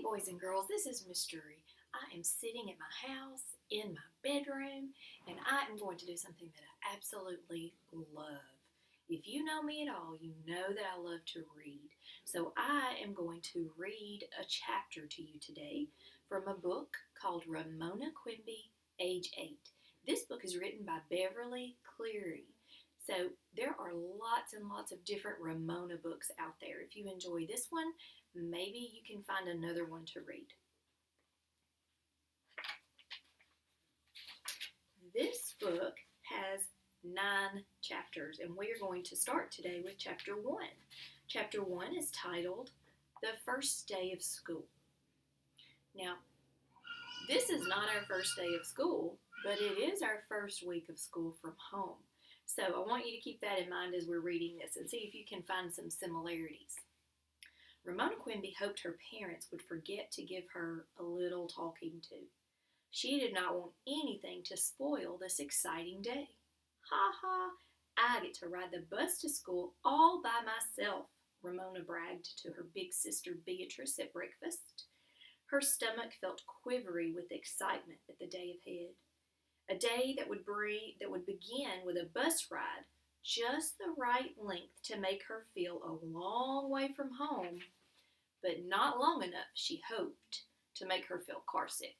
boys and girls, this is Mystery. I am sitting at my house in my bedroom and I am going to do something that I absolutely love. If you know me at all, you know that I love to read. So I am going to read a chapter to you today from a book called Ramona Quimby, Age 8. This book is written by Beverly Cleary. So there are lots and lots of different Ramona books out there. If you enjoy this one, maybe you can find another one to read. This book has 9 chapters, and we are going to start today with chapter 1. Chapter 1 is titled, The First Day of School. Now, this is not our first day of school, but it is our first week of school from home. So I want you to keep that in mind as we're reading this and see if you can find some similarities. Ramona Quimby hoped her parents would forget to give her a little talking to. She did not want anything to spoil this exciting day. Ha ha, I get to ride the bus to school all by myself, Ramona bragged to her big sister Beatrice at breakfast. Her stomach felt quivery with excitement at the day ahead. A day that would begin with a bus ride just the right length to make her feel a long way from home, but not long enough, she hoped, to make her feel carsick.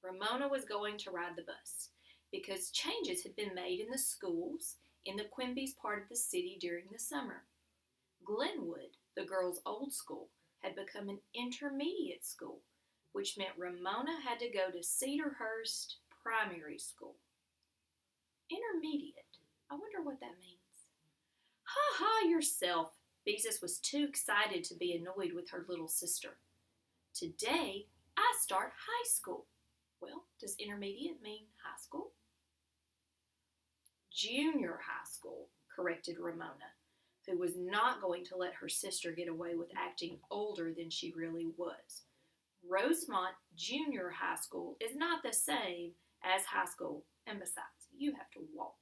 Ramona was going to ride the bus because changes had been made in the schools in the Quimby's part of the city during the summer. Glenwood, the girls' old school, had become an intermediate school, which meant Ramona had to go to Cedarhurst Primary School. Intermediate. I wonder what that means. Ha ha yourself. Beatrice was too excited to be annoyed with her little sister. Today, I start high school. Well, does intermediate mean high school? Junior high school, corrected Ramona, who was not going to let her sister get away with acting older than she really was. Rosemont Junior High School is not the same as high school, and besides, you have to walk.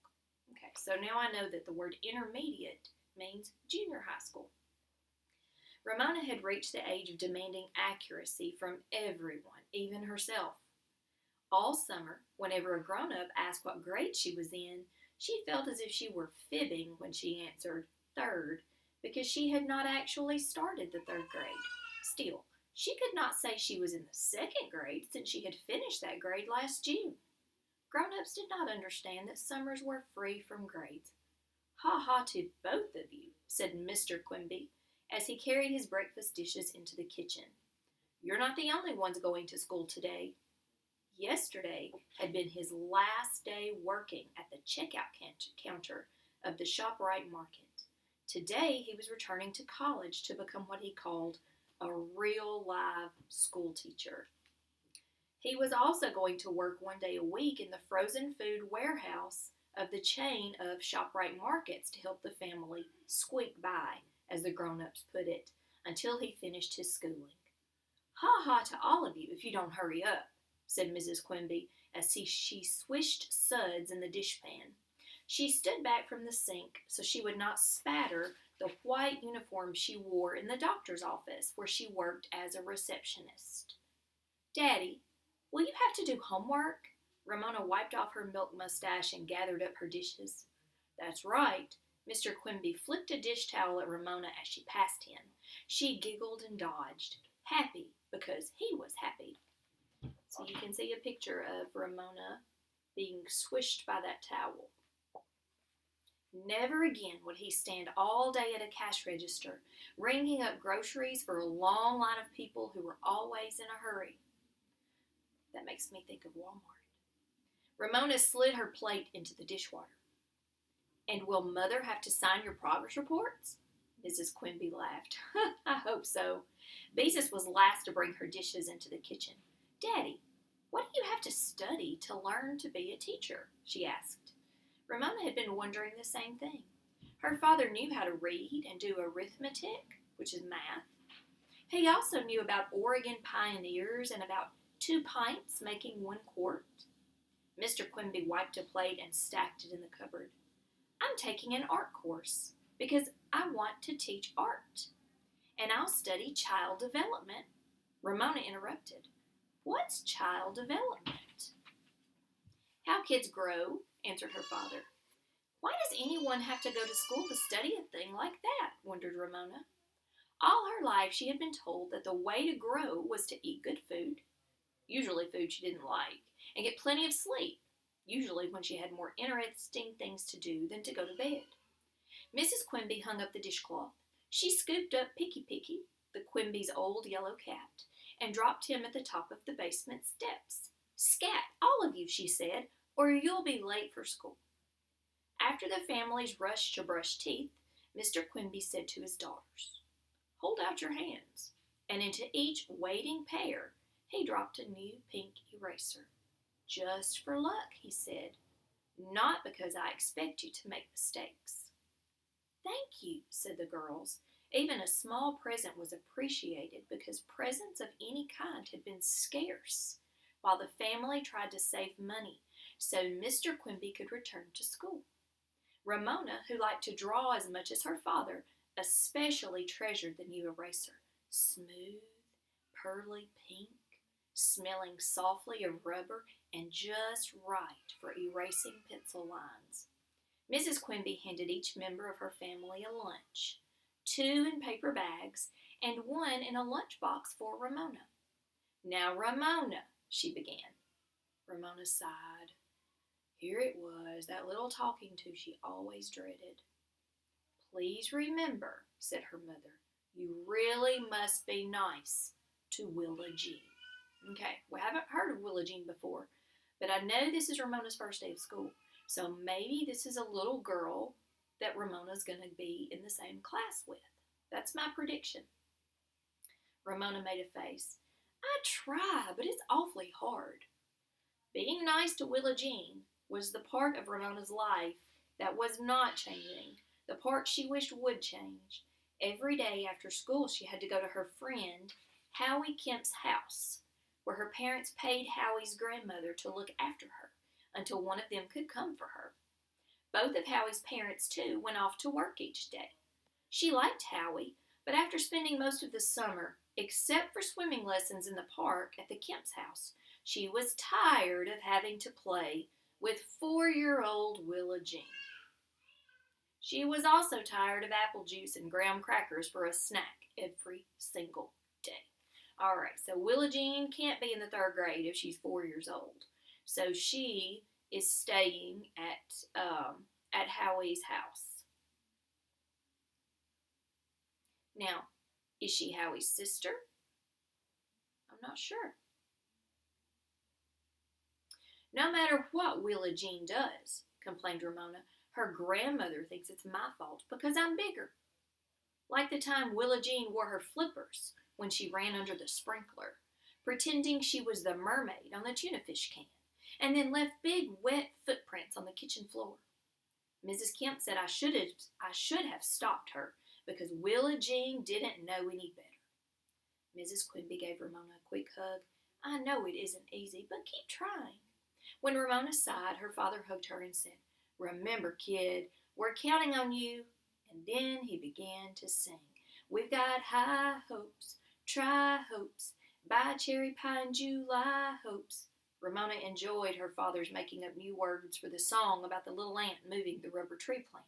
Okay, so now I know that the word intermediate means junior high school. Ramona had reached the age of demanding accuracy from everyone, even herself. All summer, whenever a grown-up asked what grade she was in, she felt as if she were fibbing when she answered third, because she had not actually started the 3rd grade. Still, she could not say she was in the 2nd grade since she had finished that grade last June. Grown-ups did not understand that summers were free from grades. Ha ha to both of you, said Mr. Quimby, as he carried his breakfast dishes into the kitchen. You're not the only ones going to school today. Yesterday had been his last day working at the checkout counter of the ShopRite market. Today he was returning to college to become what he called a real live school teacher. He was also going to work one day a week in the frozen food warehouse of the chain of ShopRite markets to help the family squeak by, as the grown-ups put it, until he finished his schooling. Ha ha to all of you if you don't hurry up, said Mrs. Quimby as she swished suds in the dishpan. She stood back from the sink so she would not spatter the white uniform she wore in the doctor's office where she worked as a receptionist. Daddy, will you have to do homework? Ramona wiped off her milk mustache and gathered up her dishes. That's right. Mr. Quimby flicked a dish towel at Ramona as she passed him. She giggled and dodged, happy because he was happy. So you can see a picture of Ramona being swished by that towel. Never again would he stand all day at a cash register, ringing up groceries for a long line of people who were always in a hurry. That makes me think of Walmart. Ramona slid her plate into the dishwater. And will Mother have to sign your progress reports? Mrs. Quimby laughed. I hope so. Beatrice was last to bring her dishes into the kitchen. Daddy, what do you have to study to learn to be a teacher? She asked. Ramona had been wondering the same thing. Her father knew how to read and do arithmetic, which is math. He also knew about Oregon pioneers and about 2 pints making 1 quart. Mr. Quimby wiped a plate and stacked it in the cupboard. I'm taking an art course because I want to teach art. And I'll study child development Ramona interrupted. What's child development? How kids grow, answered her father. Why does anyone have to go to school to study a thing like that? Wondered Ramona. All her life she had been told that the way to grow was to eat good food, usually food she didn't like, and get plenty of sleep, usually when she had more interesting things to do than to go to bed. Mrs. Quimby hung up the dishcloth. She scooped up Picky Picky, the Quimby's old yellow cat, and dropped him at the top of the basement steps. Scat, all of you, she said, or you'll be late for school. After the families rushed to brush teeth, Mr. Quimby said to his daughters, Hold out your hands. And into each waiting pair he dropped a new pink eraser. Just for luck, he said, not because I expect you to make mistakes. Thank you, said the girls. Even a small present was appreciated because presents of any kind had been scarce, while the family tried to save money so Mr. Quimby could return to school. Ramona, who liked to draw as much as her father, especially treasured the new eraser. Smooth, pearly pink, smelling softly of rubber and just right for erasing pencil lines. Mrs. Quimby handed each member of her family a lunch, 2 in paper bags and 1 in a lunchbox for Ramona. Now, Ramona, she began. Ramona sighed. Here it was, that little talking to she always dreaded. Please remember, said her mother, you really must be nice to Willa Jean. Okay, we haven't heard of Willa Jean before, but I know this is Ramona's first day of school, so maybe this is a little girl that Ramona's going to be in the same class with. That's my prediction. Ramona made a face. I try, but it's awfully hard. Being nice to Willa Jean was the part of Ramona's life that was not changing, the part she wished would change. Every day after school, she had to go to her friend Howie Kemp's house, where her parents paid Howie's grandmother to look after her until one of them could come for her. Both of Howie's parents, too, went off to work each day. She liked Howie, but after spending most of the summer, except for swimming lessons in the park at the Kemp's house, she was tired of having to play with 4-year-old Willa Jean. She was also tired of apple juice and graham crackers for a snack every single day. All right, so Willa Jean can't be in the 3rd grade if she's 4 years old. So she is staying at Howie's house. Now, is she Howie's sister? I'm not sure. No matter what Willa Jean does, complained Ramona, her grandmother thinks it's my fault because I'm bigger. Like the time Willa Jean wore her flippers when she ran under the sprinkler, pretending she was the mermaid on the tuna fish can, and then left big wet footprints on the kitchen floor. Mrs. Kemp said I should have stopped her because Willa Jean didn't know any better. Mrs. Quimby gave Ramona a quick hug. I know it isn't easy, but keep trying. When Ramona sighed, her father hugged her and said, Remember, kid, we're counting on you. And then he began to sing. We've got high hopes, try hopes, buy cherry pie in July hopes. Ramona enjoyed her father's making up new words for the song about the little ant moving the rubber tree plant.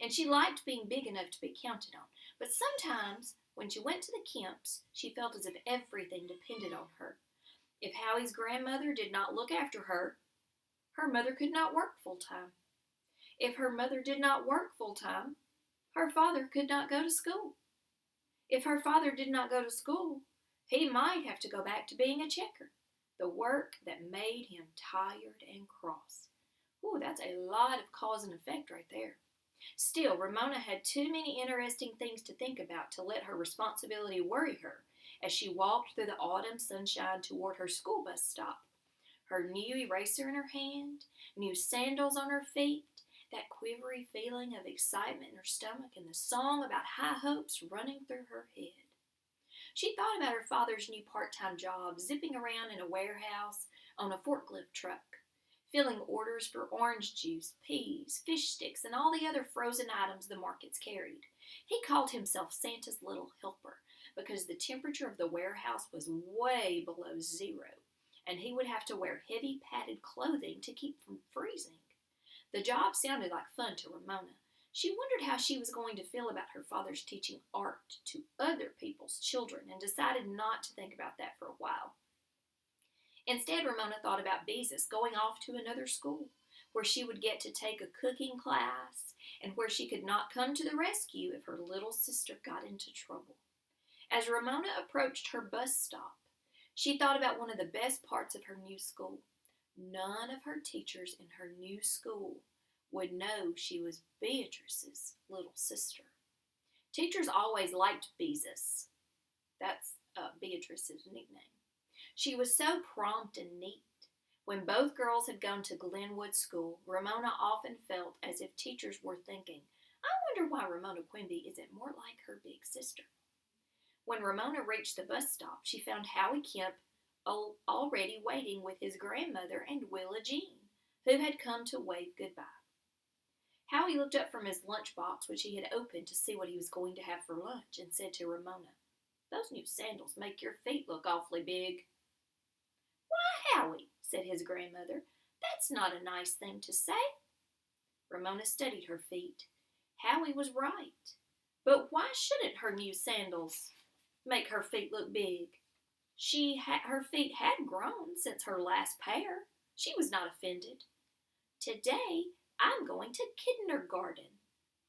And she liked being big enough to be counted on. But sometimes, when she went to the Kemps, she felt as if everything depended on her. If Howie's grandmother did not look after her, her mother could not work full-time. If her mother did not work full-time, her father could not go to school. If her father did not go to school, he might have to go back to being a checker, the work that made him tired and cross. Ooh, that's a lot of cause and effect right there. Still, Ramona had too many interesting things to think about to let her responsibility worry her as she walked through the autumn sunshine toward her school bus stop. Her new eraser in her hand, new sandals on her feet, that quivery feeling of excitement in her stomach, and the song about high hopes running through her head. She thought about her father's new part-time job, zipping around in a warehouse on a forklift truck, filling orders for orange juice, peas, fish sticks, and all the other frozen items the markets carried. He called himself Santa's little helper because the temperature of the warehouse was way below zero, and he would have to wear heavy padded clothing to keep from freezing. The job sounded like fun to Ramona. She wondered how she was going to feel about her father's teaching art to other people's children and decided not to think about that for a while. Instead, Ramona thought about Beezus going off to another school where she would get to take a cooking class and where she could not come to the rescue if her little sister got into trouble. As Ramona approached her bus stop, she thought about one of the best parts of her new school. None of her teachers in her new school would know she was Beatrice's little sister. Teachers always liked Beezus. That's Beatrice's nickname. She was so prompt and neat. When both girls had gone to Glenwood School, Ramona often felt as if teachers were thinking, I wonder why Ramona Quimby isn't more like her big sister. When Ramona reached the bus stop, she found Howie Kemp already waiting with his grandmother and Willa Jean, who had come to wave goodbye. Howie looked up from his lunchbox, which he had opened to see what he was going to have for lunch, and said to Ramona, Those new sandals make your feet look awfully big. Why, Howie, said his grandmother, that's not a nice thing to say. Ramona studied her feet. Howie was right. But why shouldn't her new sandals make her feet look big? Her feet had grown since her last pair. She was not offended. Today, I'm going to kindergarten,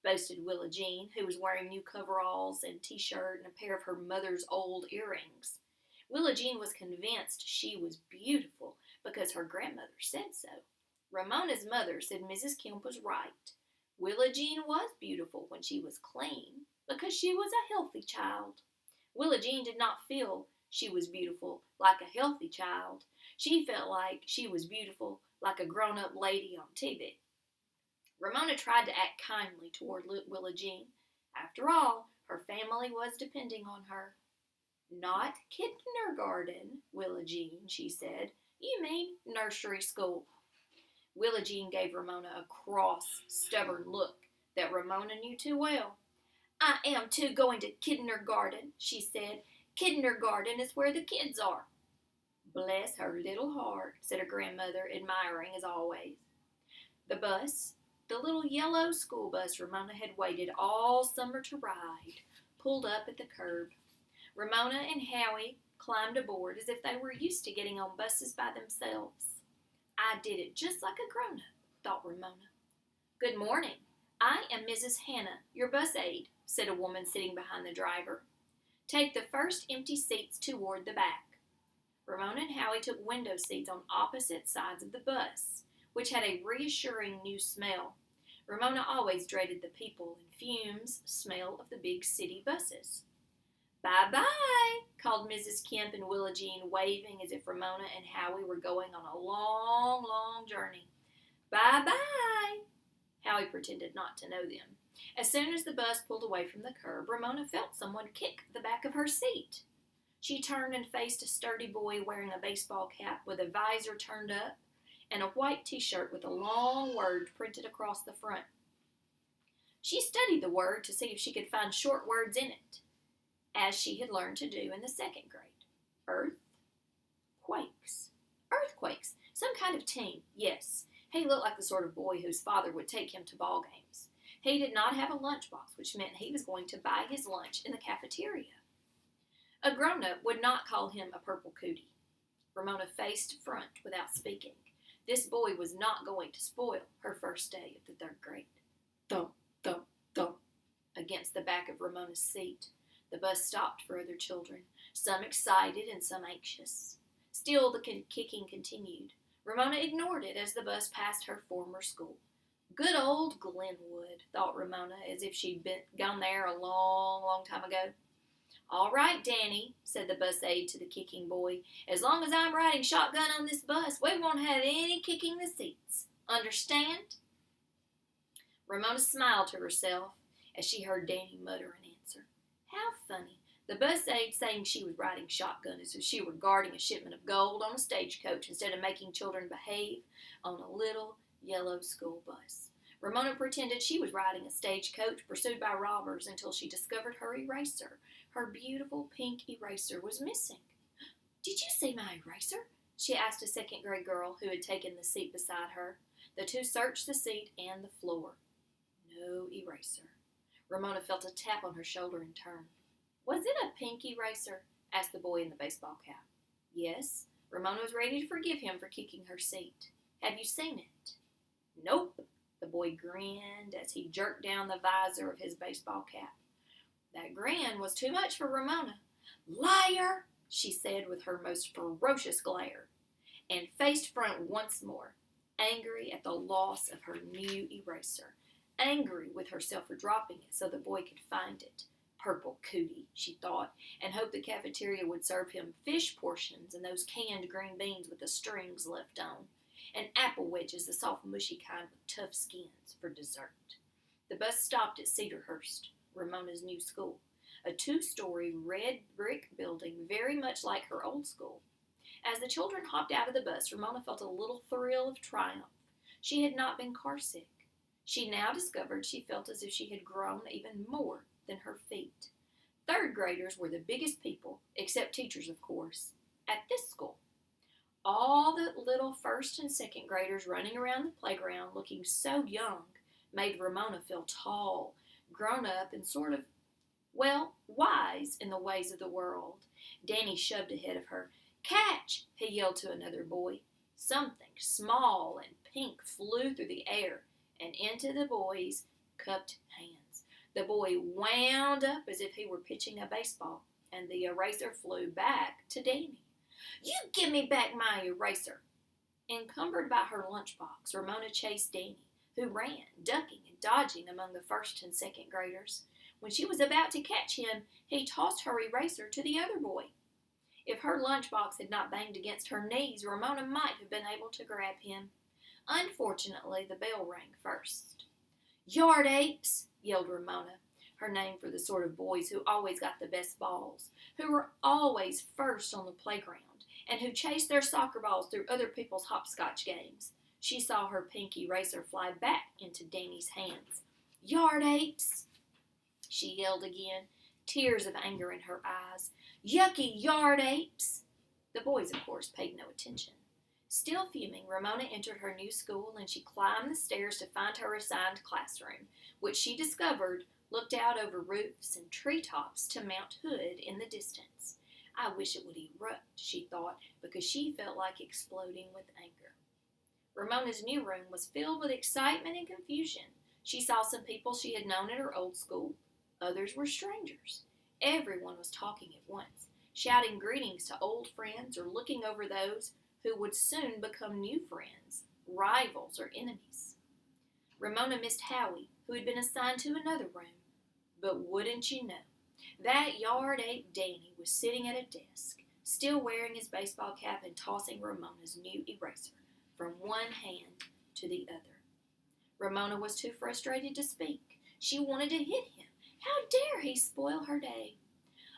boasted Willa Jean, who was wearing new coveralls and t-shirt and a pair of her mother's old earrings. Willa Jean was convinced she was beautiful because her grandmother said so. Ramona's mother said Mrs. Kemp was right. Willa Jean was beautiful when she was clean because she was a healthy child. Willa Jean did not feel she was beautiful like a healthy child. She felt like she was beautiful like a grown-up lady on TV. Ramona tried to act kindly toward Willa Jean. After all, her family was depending on her. Not kindergarten, Willa Jean, she said. You mean nursery school. Willa Jean gave Ramona a cross, stubborn look that Ramona knew too well. I am too going to kindergarten, she said. Kindergarten is where the kids are. Bless her little heart, said her grandmother, admiring as always. The bus, the little yellow school bus Ramona had waited all summer to ride, pulled up at the curb. Ramona and Howie climbed aboard as if they were used to getting on buses by themselves. I did it just like a grown-up, thought Ramona. Good morning. I am Mrs. Hannah, your bus aide, said a woman sitting behind the driver. Take the first empty seats toward the back. Ramona and Howie took window seats on opposite sides of the bus, which had a reassuring new smell. Ramona always dreaded the people and fumes smell of the big city buses. Bye-bye, called Mrs. Kemp and Willa Jean, waving as if Ramona and Howie were going on a long, long journey. Bye-bye. Howie pretended not to know them. As soon as the bus pulled away from the curb, Ramona felt someone kick the back of her seat. She turned and faced a sturdy boy wearing a baseball cap with a visor turned up and a white t-shirt with a long word printed across the front. She studied the word to see if she could find short words in it, as she had learned to do in the second grade. Earthquakes. Earthquakes. Some kind of team, yes. He looked like the sort of boy whose father would take him to ball games. He did not have a lunchbox, which meant he was going to buy his lunch in the cafeteria. A grown-up would not call him a purple cootie. Ramona faced front without speaking. This boy was not going to spoil her first day of the third grade. Thump, thump, thump, against the back of Ramona's seat. The bus stopped for other children, some excited and some anxious. Still the kicking continued. Ramona ignored it as the bus passed her former school. Good old Glenwood, thought Ramona, as if she'd gone there a long, long time ago. All right, Danny, said the bus aide to the kicking boy. As long as I'm riding shotgun on this bus, we won't have any kicking the seats. Understand? Ramona smiled to herself as she heard Danny mutter an answer. How funny. The bus aide saying she was riding shotgun as if she were guarding a shipment of gold on a stagecoach instead of making children behave on a little yellow school bus. Ramona pretended she was riding a stagecoach pursued by robbers until she discovered her eraser, Her beautiful pink eraser was missing. "Did you see my eraser?" she asked a second-grade girl who had taken the seat beside her. The two searched the seat and the floor. No eraser. Ramona felt a tap on her shoulder and turned. "Was it a pink eraser?" asked the boy in the baseball cap. Yes. Ramona was ready to forgive him for kicking her seat. "Have you seen it?" "Nope." The boy grinned as he jerked down the visor of his baseball cap. That grin was too much for Ramona. "Liar!" she said with her most ferocious glare, and faced front once more, angry at the loss of her new eraser, angry with herself for dropping it so the boy could find it. Purple cootie, she thought, and hoped the cafeteria would serve him fish portions and those canned green beans with the strings left on, and apple wedges, the soft mushy kind with tough skins, for dessert. The bus stopped at Cedarhurst, Ramona's new school, a 2-story red brick building very much like her old school. As the children hopped out of the bus, Ramona felt a little thrill of triumph. She had not been carsick. She now discovered she felt as if she had grown even more than her feet. 3rd graders were the biggest people, except teachers, of course, at this school. All the little 1st and 2nd graders running around the playground looking so young made Ramona feel tall, grown up, and sort of, well, wise in the ways of the world. Danny shoved ahead of her. "Catch!" he yelled to another boy. Something small and pink flew through the air and into the boy's cupped hands. The boy wound up as if he were pitching a baseball, and the eraser flew back to Danny. "You give me back my eraser!" Encumbered by her lunchbox, Ramona chased Danny, who ran, ducking and dodging among the 1st and 2nd graders. When she was about to catch him, he tossed her eraser to the other boy. If her lunchbox had not banged against her knees, Ramona might have been able to grab him. Unfortunately, the bell rang first. "Yard apes!" yelled Ramona, her name for the sort of boys who always got the best balls, who were always first on the playground, and who chased their soccer balls through other people's hopscotch games. She saw her pink eraser fly back into Danny's hands. "Yard apes!" she yelled again, tears of anger in her eyes. "Yucky yard apes!" The boys, of course, paid no attention. Still fuming, Ramona entered her new school, and she climbed the stairs to find her assigned classroom, which she discovered looked out over roofs and treetops to Mount Hood in the distance. I wish it would erupt, she thought, because she felt like exploding with anger. Ramona's new room was filled with excitement and confusion. She saw some people she had known at her old school. Others were strangers. Everyone was talking at once, shouting greetings to old friends or looking over those who would soon become new friends, rivals, or enemies. Ramona missed Howie, who had been assigned to another room. But wouldn't you know, that yard ape Danny was sitting at a desk, still wearing his baseball cap and tossing Ramona's new eraser from one hand to the other. Ramona was too frustrated to speak. She wanted to hit him. How dare he spoil her day?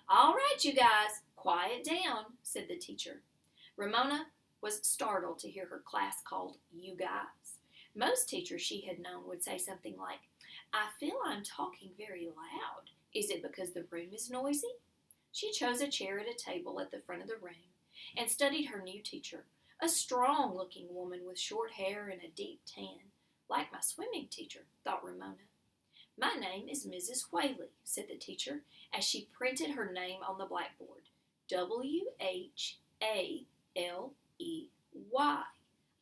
"All right, you guys, quiet down," said the teacher. Ramona was startled to hear her class called "you guys." Most teachers she had known would say something like, "I feel I'm talking very loud. Is it because the room is noisy?" She chose a chair at a table at the front of the room and studied her new teacher, a strong-looking woman with short hair and a deep tan. Like my swimming teacher, thought Ramona. "My name is Mrs. Whaley," said the teacher, as she printed her name on the blackboard. W-H-A-L-E-Y.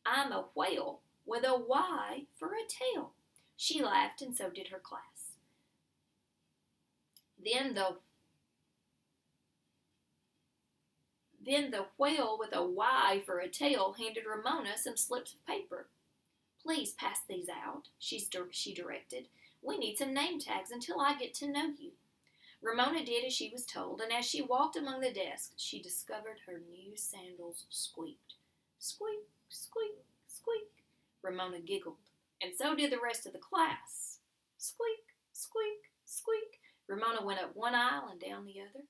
I'm a whale with a Y for a tail. She laughed, and so did her class. Then the whale with a Y for a tail handed Ramona some slips of paper. "Please pass these out," she directed. "We need some name tags until I get to know you." Ramona did as she was told, and as she walked among the desks, she discovered her new sandals squeaked. Squeak, squeak, squeak. Ramona giggled, and so did the rest of the class. Squeak, squeak, squeak. Ramona went up one aisle and down the other.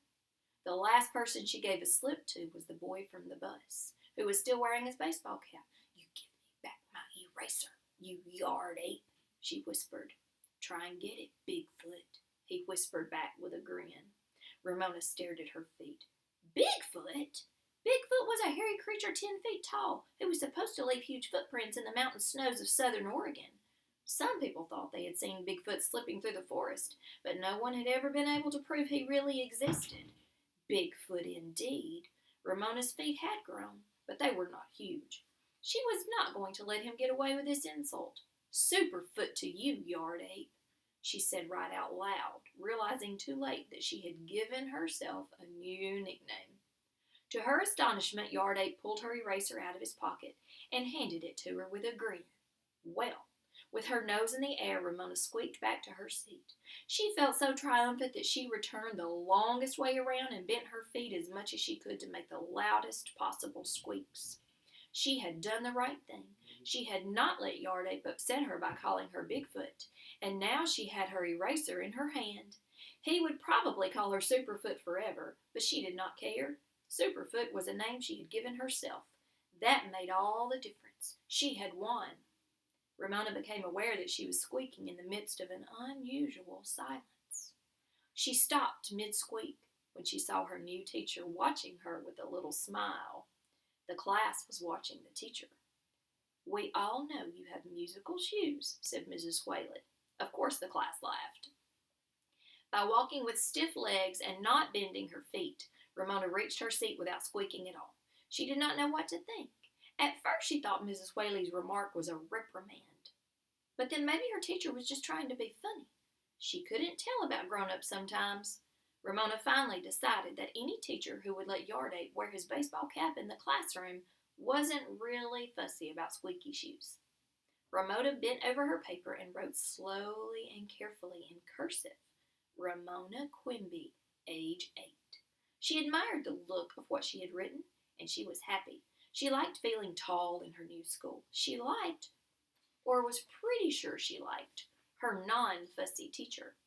The last person she gave a slip to was the boy from the bus, who was still wearing his baseball cap. "You give me back my eraser, you yard ape," she whispered. "Try and get it, Bigfoot," he whispered back with a grin. Ramona stared at her feet. Bigfoot? Bigfoot was a hairy creature 10 feet tall who was supposed to leave huge footprints in the mountain snows of southern Oregon. Some people thought they had seen Bigfoot slipping through the forest, but no one had ever been able to prove he really existed. Bigfoot indeed. Ramona's feet had grown, but they were not huge. She was not going to let him get away with this insult. Superfoot to you, Yard Ape, she said right out loud, realizing too late that she had given herself a new nickname. To her astonishment, Yard Ape pulled her eraser out of his pocket and handed it to her with a grin. Well, with her nose in the air, Ramona squeaked back to her seat. She felt so triumphant that she returned the longest way around and bent her feet as much as she could to make the loudest possible squeaks. She had done the right thing. She had not let Yard Ape upset her by calling her Bigfoot, and now she had her eraser in her hand. He would probably call her Superfoot forever, but she did not care. Superfoot was a name she had given herself. That made all the difference. She had won. Ramona became aware that she was squeaking in the midst of an unusual silence. She stopped mid-squeak when she saw her new teacher watching her with a little smile. The class was watching the teacher. "We all know you have musical shoes," said Mrs. Whaley. Of course the class laughed. By walking with stiff legs and not bending her feet, Ramona reached her seat without squeaking at all. She did not know what to think. At first she thought Mrs. Whaley's remark was a reprimand. But then maybe her teacher was just trying to be funny. She couldn't tell about grown-ups sometimes. Ramona finally decided that any teacher who would let Yard Ape wear his baseball cap in the classroom wasn't really fussy about squeaky shoes. Ramona bent over her paper and wrote slowly and carefully in cursive, "Ramona Quimby, age 8." She admired the look of what she had written, and she was happy. She liked feeling tall in her new school. She liked, or was pretty sure she liked, her non-fussy teacher.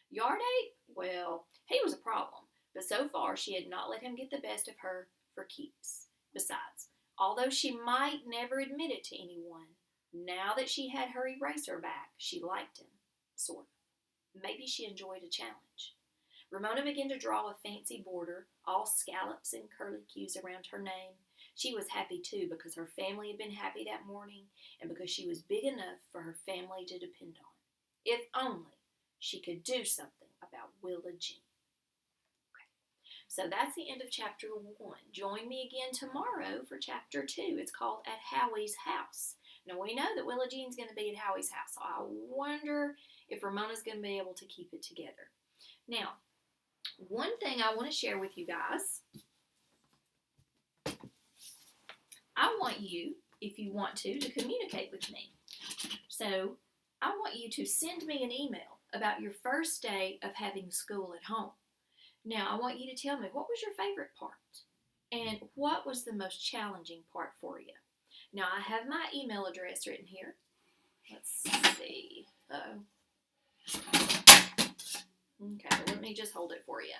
Yard Ape? Well, he was a problem, but so far she had not let him get the best of her for keeps. Besides, although she might never admit it to anyone, now that she had her eraser back, she liked him, sort of. Maybe she enjoyed a challenge. Ramona began to draw a fancy border, all scallops and curlicues around her name. She was happy, too, because her family had been happy that morning and because she was big enough for her family to depend on. If only she could do something about Willa Jean. Okay. So that's the end of Chapter 1. Join me again tomorrow for Chapter 2. It's called At Howie's House. Now, we know that Willa Jean's going to be at Howie's house, so I wonder if Ramona's going to be able to keep it together. Now, one thing I want to share with you guys, I want you, if you want to communicate with me. So, I want you to send me an email about your first day of having school at home. Now, I want you to tell me, what was your favorite part? And what was the most challenging part for you? Now, I have my email address written here. Let's see. Okay, let me just hold it for you.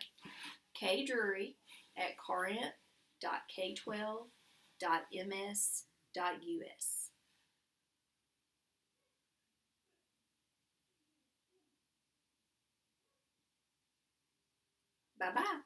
kdrewery@corinth.k12.ms.us. Bye-bye.